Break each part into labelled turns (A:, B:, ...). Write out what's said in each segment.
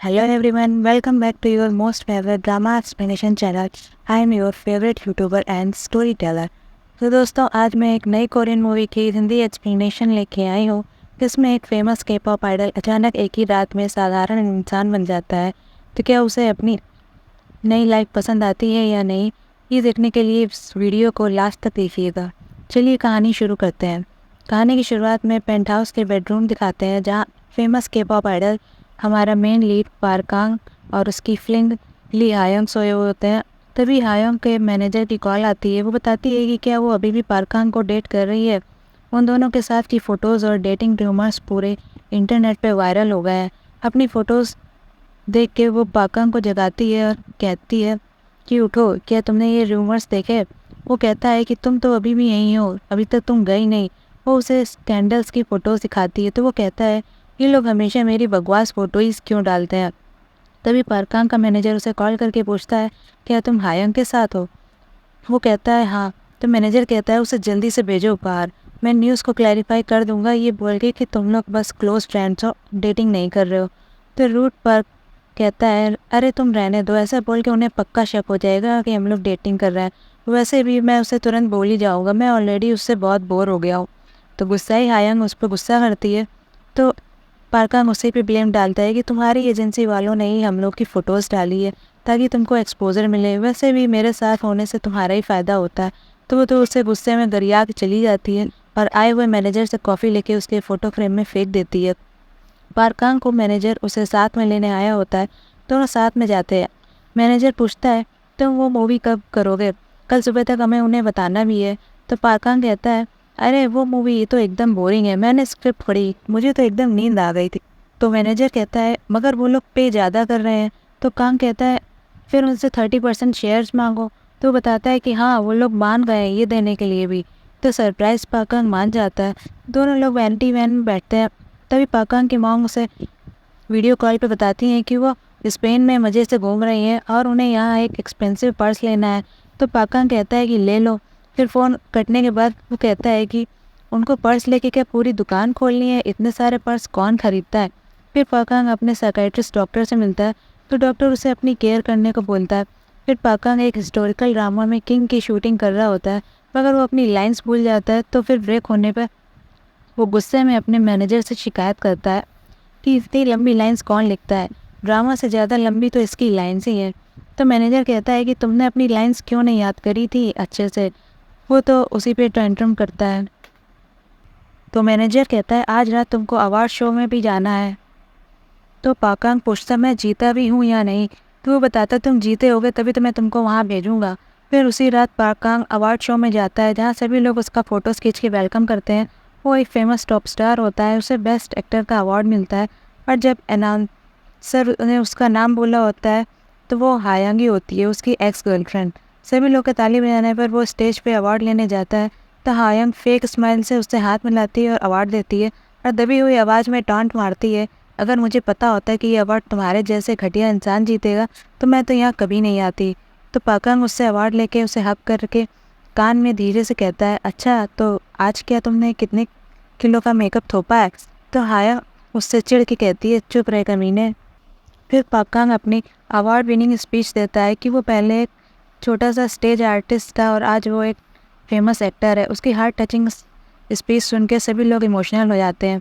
A: Hello everyone, welcome back to your most favorite drama explanation channel. I am your favorite YouTuber and storyteller. तो दोस्तों आज मैं एक नई कोरियन मूवी की हिंदी एक्सप्लेनेशन लेके आई हूँ जिसमें एक फेमस के पॉप आइडल अचानक एक ही रात में साधारण इंसान बन जाता है। तो क्या उसे अपनी नई लाइफ पसंद आती है या नहीं, ये देखने के लिए इस वीडियो को लास्ट तक देखिएगा। चलिए कहानी शुरू करते हैं। कहानी की शुरुआत में पेंट हाउस के बेडरूम दिखाते हैं जहाँ फेमस के पॉप आइडल हमारा मेन लीड पारकांग और उसकी फ्लिंग ली हायोंग सोए हुए होते हैं। तभी हायोंग के मैनेजर की कॉल आती है। वो बताती है कि क्या वो अभी भी पारकांग को डेट कर रही है। उन दोनों के साथ की फ़ोटोज़ और डेटिंग रूमर्स पूरे इंटरनेट पे वायरल हो गए हैं। अपनी फ़ोटोज़ देख के वो पारकांग को जगाती है और कहती है कि उठो, क्या तुमने ये रूमर्स देखे। वो कहता है कि तुम तो अभी भी यहीं हो, अभी तक तुम गई नहीं। वो उसे स्कैंडल्स की फ़ोटोज़ दिखाती है तो वो कहता है ये लोग हमेशा मेरी बकवास फ़ोटोज़ क्यों डालते हैं। तभी पारकांग का मैनेजर उसे कॉल करके पूछता है क्या तुम हायंग के साथ हो। वो कहता है हाँ। तो मैनेजर कहता है उसे जल्दी से भेजो बाहर, मैं न्यूज़ को क्लैरिफाई कर दूंगा ये बोल के कि तुम लोग बस क्लोज फ्रेंड्स हो, डेटिंग नहीं कर रहे हो। तो रूट पर कहता है अरे तुम रहने दो, ऐसा बोल के उन्हें पक्का शक हो जाएगा कि हम लोग डेटिंग कर रहे हैं। वैसे भी मैं उसे तुरंत बोल ही जाऊँगा, मैं ऑलरेडी उससे बहुत बोर हो गया हूँ। तो गुस्सा ही हायंग उस पर गुस्सा करती है। तो पारकांग उसी पे ब्लेम डालता है कि तुम्हारी एजेंसी वालों ने ही हम लोग की फ़ोटोज़ डाली है ताकि तुमको एक्सपोजर मिले, वैसे भी मेरे साथ होने से तुम्हारा ही फ़ायदा होता है। तो वो तो उससे गुस्से में गरिया के चली जाती है और आए हुए मैनेजर से कॉफ़ी लेके उसके फ़ोटो फ्रेम में फेंक देती है। पारकांग को मैनेजर उसे साथ में लेने आया होता है। दोनों साथ में जाते हैं। मैनेजर पूछता है तुम वो मूवी कब करोगे, कल सुबह तक हमें उन्हें बताना भी है। तो पारकांग कहता है अरे वो मूवी ये तो एकदम बोरिंग है, मैंने स्क्रिप्ट पढ़ी, मुझे तो एकदम नींद आ गई थी। तो मैनेजर कहता है मगर वो लोग पे ज़्यादा कर रहे हैं। तो कांग कहता है फिर उनसे 30% शेयर्स मांगो। तो बताता है कि हाँ वो लोग मान गए हैं ये देने के लिए भी। तो सरप्राइज पाकांग मान जाता है। दोनों लोग वैनिटी वैन में बैठते हैं। तभी पाकांग की मॉम उसे वीडियो कॉल पे बताती हैं कि वो स्पेन में मज़े से घूम रही हैं और उन्हें यहाँ एक एक्सपेंसिव पर्स लेना है। तो पाकांग कहता है कि ले लो। फिर फ़ोन कटने के बाद वो कहता है कि उनको पर्स लेके क्या पूरी दुकान खोलनी है, इतने सारे पर्स कौन खरीदता है। फिर पाकांग अपने साइकेट्रिस्ट डॉक्टर से मिलता है तो डॉक्टर उसे अपनी केयर करने को बोलता है। फिर पाकांग एक हिस्टोरिकल ड्रामा में किंग की शूटिंग कर रहा होता है मगर वो अपनी लाइन्स भूल जाता है। तो फिर ब्रेक होने पर वो गुस्से में अपने मैनेजर से शिकायत करता है कि इतनी लंबी लाइंस कौन लिखता है, ड्रामा से ज़्यादा लंबी तो इसकी लाइंस ही है। तो मैनेजर कहता है कि तुमने अपनी लाइंस क्यों नहीं याद करी थी अच्छे से। वो तो उसी पे टेंट्रम करता है। तो मैनेजर कहता है आज रात तुमको अवार्ड शो में भी जाना है। तो पाकांग पूछता मैं जीता भी हूँ या नहीं। तो वो बताता तुम जीते होगे तभी तो मैं तुमको वहाँ भेजूँगा। फिर उसी रात पाकांग अवार्ड शो में जाता है जहाँ सभी लोग उसका फ़ोटोज़ खींच के वेलकम करते हैं। वो एक फेमस टॉप स्टार होता है, उसे बेस्ट एक्टर का अवार्ड मिलता है। और जब अनाउंसर ने उसका नाम बोला होता है तो वो हायांगी होती है, उसकी एक्स गर्लफ्रेंड। सभी लोग के ताली बजाने पर वो स्टेज पे अवार्ड लेने जाता है तो हायांग फेक स्माइल से उससे हाथ मिलाती है और अवार्ड देती है और दबी हुई आवाज़ में टॉन्ट मारती है अगर मुझे पता होता है कि ये अवार्ड तुम्हारे जैसे घटिया इंसान जीतेगा तो मैं तो यहाँ कभी नहीं आती। तो पाकांग उससे अवार्ड लेके उसे हक करके कान में धीरे से कहता है अच्छा तो आज क्या तुमने कितने किलो का मेकअप थोपा है। तो हाया उससे चिढ़ के कहती है चुप रहे कमीने। फिर पाकांग अपनी अवार्ड विनिंग स्पीच देता है कि वो पहले एक छोटा सा स्टेज आर्टिस्ट था और आज वो एक फेमस एक्टर है। उसकी हार्ट टचिंग स्पीच सुन के सभी लोग इमोशनल हो जाते हैं।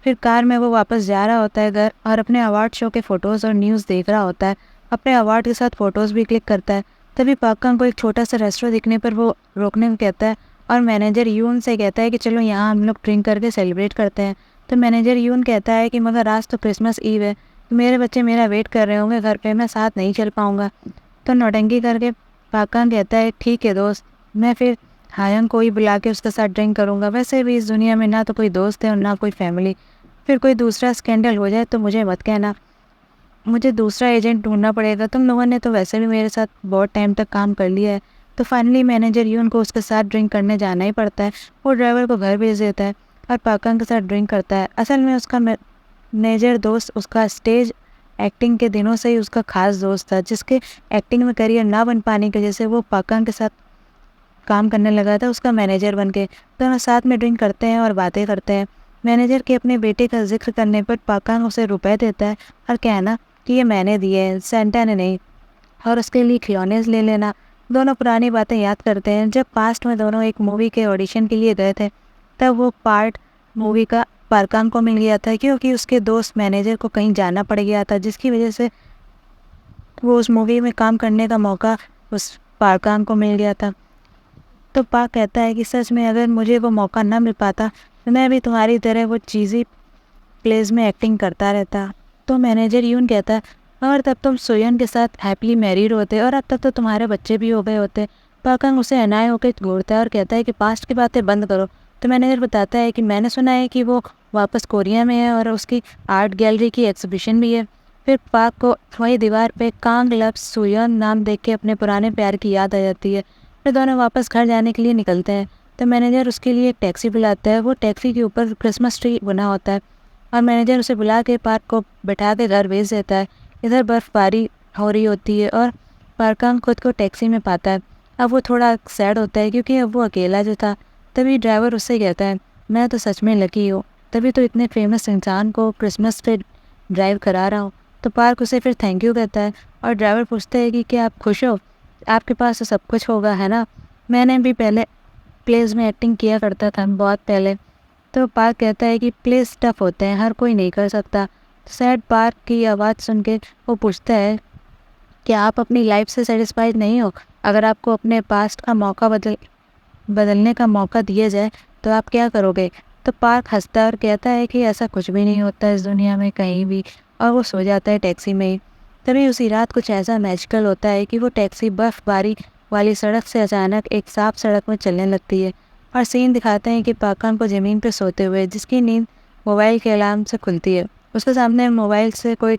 A: फिर कार में वो वापस जा रहा होता है घर और अपने अवार्ड शो के फ़ोटोज़ और न्यूज़ देख रहा होता है। अपने अवार्ड के साथ फ़ोटोज़ भी क्लिक करता है। तभी पाकांग को एक छोटा सा रेस्टोरेंट दिखने पर वो रोकने को कहता है और मैनेजर यून से कहता है कि चलो यहाँ हम लोग ड्रिंक करके सेलिब्रेट करते हैं। तो मैनेजर यून कहता है कि मगर आज तो क्रिसमस ईव है, तो मेरे बच्चे मेरा वेट कर रहे होंगे घर पे, मैं साथ नहीं चल पाऊँगा। तो नौटंकी करके पाकांग कहता है ठीक है दोस्त, मैं फिर हायंग को ही बुला के उसके साथ ड्रिंक करूँगा, वैसे भी इस दुनिया में ना तो कोई दोस्त है और ना कोई फैमिली। फिर कोई दूसरा स्कैंडल हो जाए तो मुझे मत कहना, मुझे दूसरा एजेंट ढूंढना पड़ेगा। तुम लोगों ने तो वैसे भी मेरे साथ बहुत टाइम तक काम कर लिया है। तो फाइनली मैनेजर यून को उसके साथ ड्रिंक करने जाना ही पड़ता है। वो ड्राइवर को घर भेज देता है और पाकांग के साथ ड्रिंक करता है। असल में उसका मैनेजर दोस्त उसका स्टेज एक्टिंग के दिनों से ही उसका खास दोस्त था, जिसके एक्टिंग में करियर ना बन पाने की वजह से वो पाकांग के साथ काम करने लगा था उसका मैनेजर बन के। दोनों साथ में ड्रिंक करते हैं और बातें करते हैं। मैनेजर के अपने बेटे का जिक्र करने पर पाकांग उसे रुपए देता है और कहना कि ये मैंने दिए हैं, सेंटा ने नहीं, और उसके लिए खिलौने ले लेना। दोनों पुरानी बातें याद करते हैं। जब पास्ट में दोनों एक मूवी के ऑडिशन के लिए गए थे, तब वो पार्ट मूवी का पारकांग को मिल गया था, क्योंकि उसके दोस्त मैनेजर को कहीं जाना पड़ गया था, जिसकी वजह से वो उस मूवी में काम करने का मौका उस पारकांग को मिल गया था। तो पार्क कहता है कि सच में अगर मुझे वो मौका ना मिल पाता तो मैं भी तुम्हारी तरह वो चीज़ी प्लेस में एक्टिंग करता रहता। तो मैनेजर यून कहता है, और तब तुम सोयन के साथ हैप्पीली मैरिड होते और अब तक तो तुम्हारे बच्चे भी हो गए होते। पाकंग उसे अनाय होकर घूरता है और कहता है कि पास्ट की बातें बंद करो। तो मैनेजर बताता है कि मैंने सुना है कि वो वापस कोरिया में है और उसकी आर्ट गैलरी की एग्जीबिशन भी है। फिर पाक को वही दीवार पे कांग लव सोयन नाम देख के अपने पुराने प्यार की याद आ जाती है। फिर दोनों वापस घर जाने के लिए निकलते हैं। तो मैनेजर उसके लिए एक टैक्सी बुलाता है। वो टैक्सी के ऊपर क्रिसमस ट्री बना होता है और मैनेजर उसे बुला के पार्क को बैठा के घर भेज देता है। इधर बर्फ़बारी हो रही होती है और पारकांग खुद को टैक्सी में पाता है। अब वो थोड़ा सैड होता है क्योंकि अब वो अकेला जो था। तभी ड्राइवर उससे कहता है, मैं तो सच में लकी हूँ, तभी तो इतने फेमस इंसान को क्रिसमस पे ड्राइव करा रहा हूँ। तो पार्क उसे फिर थैंक यू कहता है और ड्राइवर पूछता है कि क्या आप खुश हो? आपके पास तो सब कुछ होगा, है ना? मैंने भी पहले प्लेस में एक्टिंग किया करता था, बहुत पहले। तो पार्क कहता है कि प्लेस टफ होते हैं, हर कोई नहीं कर सकता। सैड पार्क की आवाज़ सुन के वो पूछता है कि आप अपनी लाइफ से सेटिस्फाइड नहीं हो? अगर आपको अपने पास्ट का मौका बदलने का मौका दिया जाए तो आप क्या करोगे? तो पार्क हंसता है और कहता है कि ऐसा कुछ भी नहीं होता इस दुनिया में कहीं भी, और वो सो जाता है टैक्सी में ही। तभी उसी रात कुछ ऐसा मैजिकल होता है कि वो टैक्सी बर्फ़बारी वाली सड़क से अचानक एक साफ सड़क में चलने लगती है और सीन दिखाते हैं कि पाकन को ज़मीन पर सोते हुए, जिसकी नींद मोबाइल के अलार्म से खुलती है। उसके सामने मोबाइल से कोई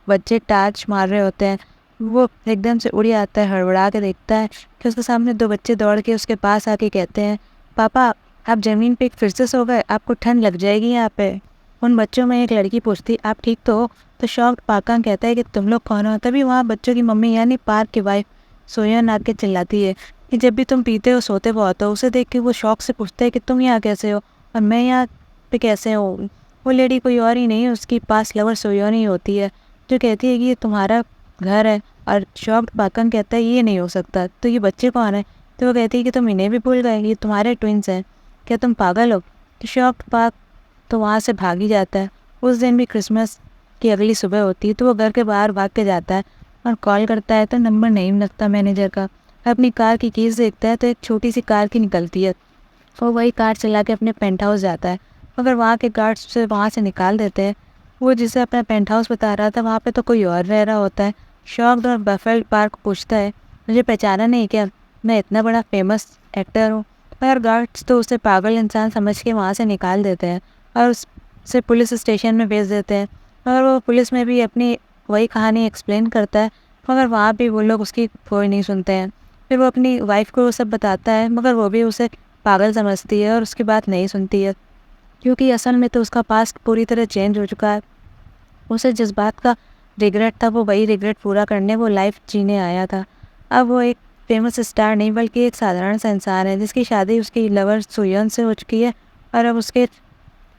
A: बच्चे टार्च मार रहे होते हैं। वो एकदम से उड़ आता है, हड़बड़ा के देखता है कि उसके सामने दो बच्चे दौड़ के उसके पास आके कहते हैं, पापा आप ज़मीन पे फिर से सो गए, आपको ठंड लग जाएगी यहाँ पे। उन बच्चों में एक लड़की पूछती, आप ठीक तो हो? तो शॉक्ड पाकंग कहता है कि तुम लोग कौन हो? तभी वहाँ बच्चों की मम्मी यानी पार्क की वाइफ सोयन आके चिल्लाती है कि जब भी तुम पीते हो सोते बहुत हो। उसे देख के वो शौक से पूछता है कि तुम यहाँ कैसे हो और मैं यहाँ पे कैसे हूँ? वो लेडी कोई और ही नहीं, उसकी पास लवर सोयन ही होती है, जो कहती है कि ये तुम्हारा घर है। और शॉक्ड पाकंग कहता है ये नहीं हो सकता, तो ये बच्चे कौन है? तो वो कहती है कि तुम इन्हें भी भूल गए, ये तुम्हारे ट्विंस हैं, क्या तुम पागल हो? तो शॉक्ड पाक तो वहाँ से भाग ही जाता है। उस दिन भी क्रिसमस की अगली सुबह होती है, तो वो घर के बाहर भाग के जाता है और कॉल करता है तो नंबर नहीं लगता मैनेजर का। अपनी कार की कीज़ देखता है तो एक छोटी सी कार की निकलती है। वो वही कार चला के अपने पेंट हाउस जाता है, मगर वहाँ के गार्ड्स उसे वहाँ से निकाल देते हैं। वो जिसे अपना पेंट हाउस बता रहा था वहाँ पे तो कोई और रह रहा होता है। शॉक्ड और बफेल्ड पार्क पूछता है, मुझे पहचाना नहीं क्या? मैं इतना बड़ा फेमस एक्टर हूँ। पर गार्ड्स तो उसे पागल इंसान समझ के वहाँ से निकाल देते हैं और उसे पुलिस स्टेशन में भेज देते हैं। और वो पुलिस में भी अपनी वही कहानी एक्सप्लेन करता है, मगर वहाँ भी वो लोग उसकी कोई नहीं सुनते हैं। फिर वो अपनी वाइफ को वो सब बताता है, मगर वो भी उसे पागल समझती है और उसकी बात नहीं सुनती है, क्योंकि असल में तो उसका पास्ट पूरी तरह चेंज हो चुका है। उसे जिस बात का रिग्रेट था वो वही रिग्रेट पूरा करने वो लाइफ जीने आया था। अब वो एक फेमस स्टार नहीं बल्कि एक साधारण सा इंसान है, जिसकी शादी उसकी लवर सुयन से हो चुकी है और अब उसके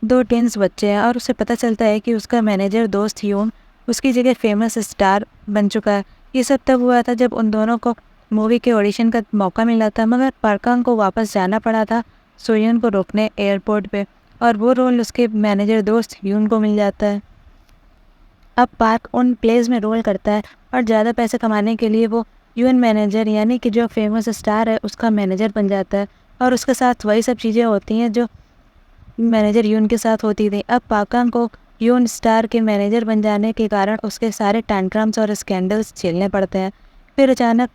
A: दो ट्विंस बच्चे हैं। और उसे पता चलता है कि उसका मैनेजर दोस्त यून उसकी जगह फेमस स्टार बन चुका है। ये सब तब हुआ था जब उन दोनों को मूवी के ऑडिशन का मौका मिला था, मगर पार्कांग को वापस जाना पड़ा था सोयन को रोकने एयरपोर्ट पे, और वो रोल उसके मैनेजर दोस्त यून को मिल जाता है। अब पार्क उन प्लेस में रोल करता है और ज़्यादा पैसे कमाने के लिए वो यूएन मैनेजर यानी कि जो फेमस स्टार है उसका मैनेजर बन जाता है, और उसके साथ वही सब चीज़ें होती हैं जो मैनेजर यून के साथ होती थी। अब पाकांग को यून स्टार के मैनेजर बन जाने के कारण उसके सारे टैंट्रम्स और स्कैंडल्स झेलने पड़ते हैं। फिर अचानक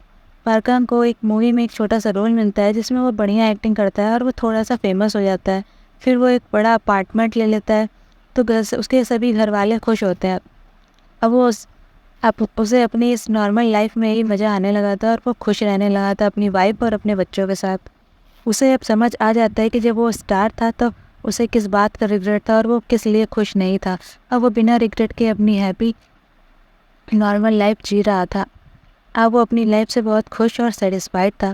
A: पाकांग को एक मूवी में एक छोटा सा रोल मिलता है जिसमें वो बढ़िया एक्टिंग करता है और वो थोड़ा सा फेमस हो जाता है। फिर वो एक बड़ा अपार्टमेंट ले लेता है, तो उसके सभी घर वाले खुश होते हैं। अब उसे अपनी इस नॉर्मल लाइफ में ही मज़ा आने लगा था और वो खुश रहने लगा था अपनी वाइफ और अपने बच्चों के साथ। उसे अब समझ आ जाता है कि जब वो स्टार था तो उसे किस बात का रिग्रेट था और वो किस लिए खुश नहीं था। अब वो बिना रिग्रेट के अपनी हैप्पी नॉर्मल लाइफ जी रहा था। अब वो अपनी लाइफ से बहुत खुश और सेटिस्फाइड था।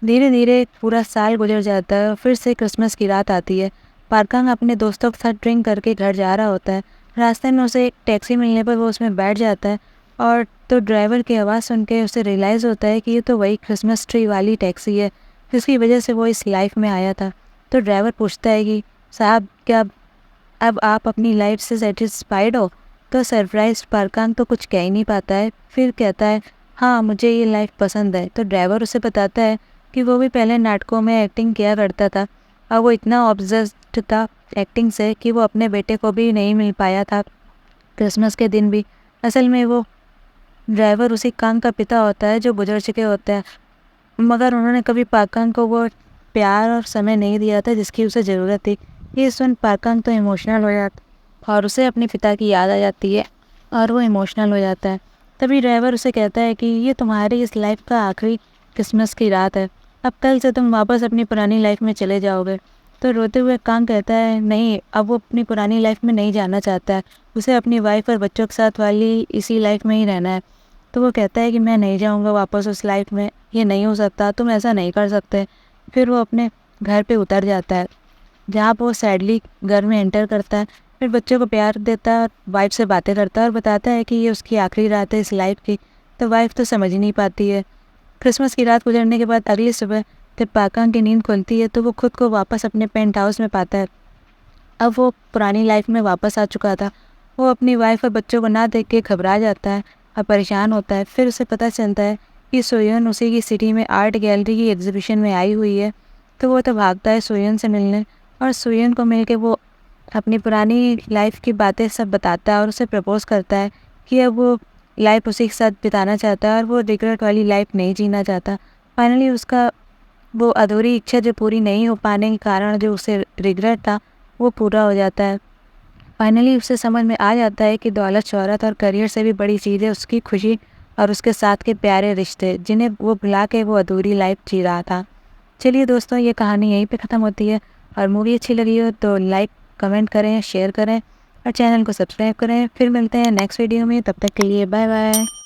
A: धीरे धीरे पूरा साल गुजर जाता है और फिर से क्रिसमस की रात आती है। पार्कांग अपने दोस्तों के साथ ड्रिंक करके घर जा रहा होता है रास्ते में उसे एक टैक्सी मिलने पर वो उसमें बैठ जाता है और तो ड्राइवर की आवाज़ सुन के उसे रियलाइज़ होता है कि ये तो वही क्रिसमस ट्री वाली टैक्सी है जिसकी वजह से वो इस लाइफ में आया था। तो ड्राइवर पूछता है कि साहब, क्या अब आप अपनी लाइफ से सेटिस्फाइड हो? तो सरप्राइज पारकान तो कुछ कह ही नहीं पाता है, फिर कहता है हाँ, मुझे ये लाइफ पसंद है। तो ड्राइवर उसे बताता है कि वो भी पहले नाटकों में एक्टिंग किया करता था और वो इतना ऑब्सेस्ड था एक्टिंग से कि वो अपने बेटे को भी नहीं मिल पाया था क्रिसमस के दिन भी। असल में वो ड्राइवर उसी कांग का पिता होता है जो गुजर चुके होते हैं, मगर उन्होंने कभी पाकांग को वो प्यार और समय नहीं दिया था जिसकी उसे ज़रूरत थी। ये सुन पाकांग तो इमोशनल हो जाता और उसे अपने पिता की याद आ जाती है और वो इमोशनल हो जाता है। तभी ड्राइवर उसे कहता है कि ये तुम्हारी इस लाइफ का आखिरी क्रिसमस की रात है, अब कल से तुम वापस अपनी पुरानी लाइफ में चले जाओगे। तो रोते हुए कांग कहता है नहीं, अब वो अपनी पुरानी लाइफ में नहीं जाना चाहता है, उसे अपनी वाइफ और बच्चों के साथ वाली इसी लाइफ में ही रहना है। तो वो कहता है कि मैं नहीं जाऊंगा वापस उस लाइफ में, ये नहीं हो सकता, तुम ऐसा नहीं कर सकते। फिर वो अपने घर पे उतर जाता है जहाँ पर वो सैडली घर में एंटर करता है, फिर बच्चों को प्यार देता है और वाइफ से बातें करता है और बताता है कि ये उसकी आखिरी रात है इस लाइफ की। तो वाइफ तो समझ ही नहीं पाती है। क्रिसमस की रात गुजरने के बाद अगली सुबह जब पाकांग की नींद खुलती है तो वो खुद को वापस अपने पेंट हाउस में पाता है। अब वो पुरानी लाइफ में वापस आ चुका था। वो अपनी वाइफ और बच्चों को ना देख के घबरा जाता है और परेशान होता है। फिर उसे पता चलता है कि सोयन उसी की सिटी में आर्ट गैलरी की एग्जीबिशन में आई हुई है। तो वो तो भागता है सोयन से मिलने और सोयन को मिल के वो अपनी पुरानी लाइफ की बातें सब बताता है और उसे प्रपोज करता है कि अब वो लाइफ उसी के साथ बिताना चाहता है और वो रिग्रेट वाली लाइफ नहीं जीना चाहता। फाइनली उसका वो अधूरी इच्छा जो पूरी नहीं हो पाने के कारण जो उसे रिग्रेट था वो पूरा हो जाता है। फाइनली उसे समझ में आ जाता है कि दौलत, शोहरत और करियर से भी बड़ी चीज़ है उसकी खुशी और उसके साथ के प्यारे रिश्ते, जिन्हें वो भुला के वो अधूरी लाइफ जी रहा था। चलिए दोस्तों, ये कहानी यहीं पे ख़त्म होती है और मूवी अच्छी लगी हो तो लाइक, कमेंट करें, शेयर करें और चैनल को सब्सक्राइब करें। फिर मिलते हैं नेक्स्ट वीडियो में, तब तक के लिए बाय बाय।